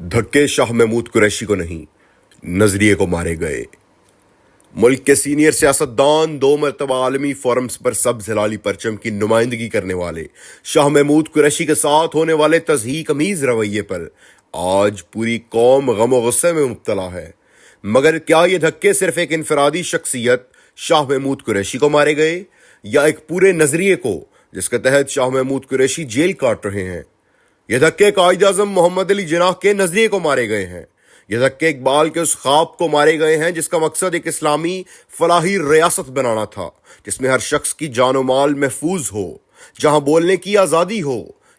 धक्के शाह महमूद कुरैशी को नहीं, नजरिए को मारे गए। मुल्क के सीनियर सियासतदान, 2 मरतबा आलमी फोरम्स पर सब्ज हिलाली परचम की नुमाइंदगी करने वाले शाह महमूद कुरैशी के साथ होने वाले तज़हीक अमीज रवैये पर आज पूरी कौम गम और गुस्से में मुब्तला है। मगर क्या ये धक्के सिर्फ एक इनफरादी शख्सियत शाह महमूद कुरैशी को मारे गए, या एक पूरे नजरिए को जिसके तहत शाह महमूद कुरैशी जेल काट रहे हैं? ये धक्के कायद आज़म मोहम्मद अली जिन्नाह के नजरिए को मारे गए हैं। ये धक्के इकबाल के उस ख्वाब को मारे गए हैं जिसका मकसद एक इस्लामी फलाही रियासत बनाना था, जिसमें हर शख्स की जानो माल महफूज हो, जहां बोलने की आज़ादी हो।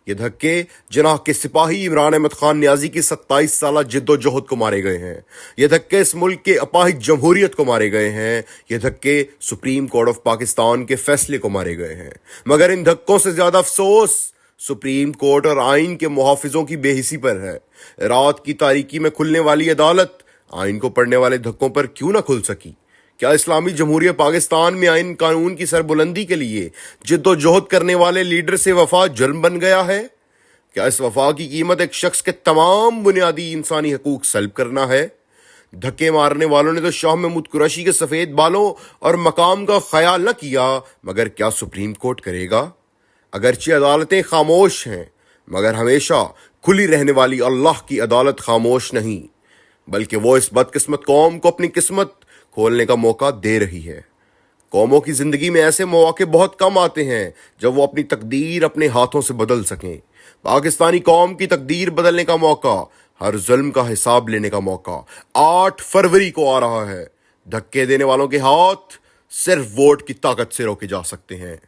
ये धक्के जिन्नाह के सिपाही इमरान अहमद खान नियाजी की 27 साल जिद्दोजहद को मारे गए हैं। ये धक्के इस मुल्क के अपाहिज जमहूरियत को मारे गए हैं। ये धक्के सुप्रीम कोर्ट ऑफ पाकिस्तान के फैसले को मारे गए हैं। मगर इन धक्कों से ज्यादा अफसोस सुप्रीम कोर्ट और आइन के मुहाफिजों की बेहिसी पर है। रात की तारीकी में खुलने वाली अदालत आइन को पढ़ने वाले धक्कों पर क्यों ना खुल सकी? क्या इस्लामी जमहूरियत पाकिस्तान में आइन कानून की सरबुलंदी के लिए जिद्दोजहद करने वाले लीडर से वफा जुर्म बन गया है? क्या इस वफा की कीमत एक शख्स के तमाम बुनियादी इंसानी हकूक सल्ब करना है? धक्के मारने वालों ने तो शाह महमूद कुरैशी के सफेद बालों और मकाम का ख्याल न किया, मगर क्या सुप्रीम कोर्ट करेगा? अगरचे अदालतें खामोश हैं, मगर हमेशा खुली रहने वाली अल्लाह की अदालत खामोश नहीं, बल्कि वो इस बदकिस्मत कौम को अपनी किस्मत खोलने का मौका दे रही है। कौमों की जिंदगी में ऐसे मौके बहुत कम आते हैं जब वो अपनी तकदीर अपने हाथों से बदल सकें। पाकिस्तानी कौम की तकदीर बदलने का मौका, हर जुल्म का हिसाब लेने का मौका 8 फरवरी को आ रहा है। धक्के देने वालों के हाथ सिर्फ वोट की ताकत से रोके जा सकते हैं।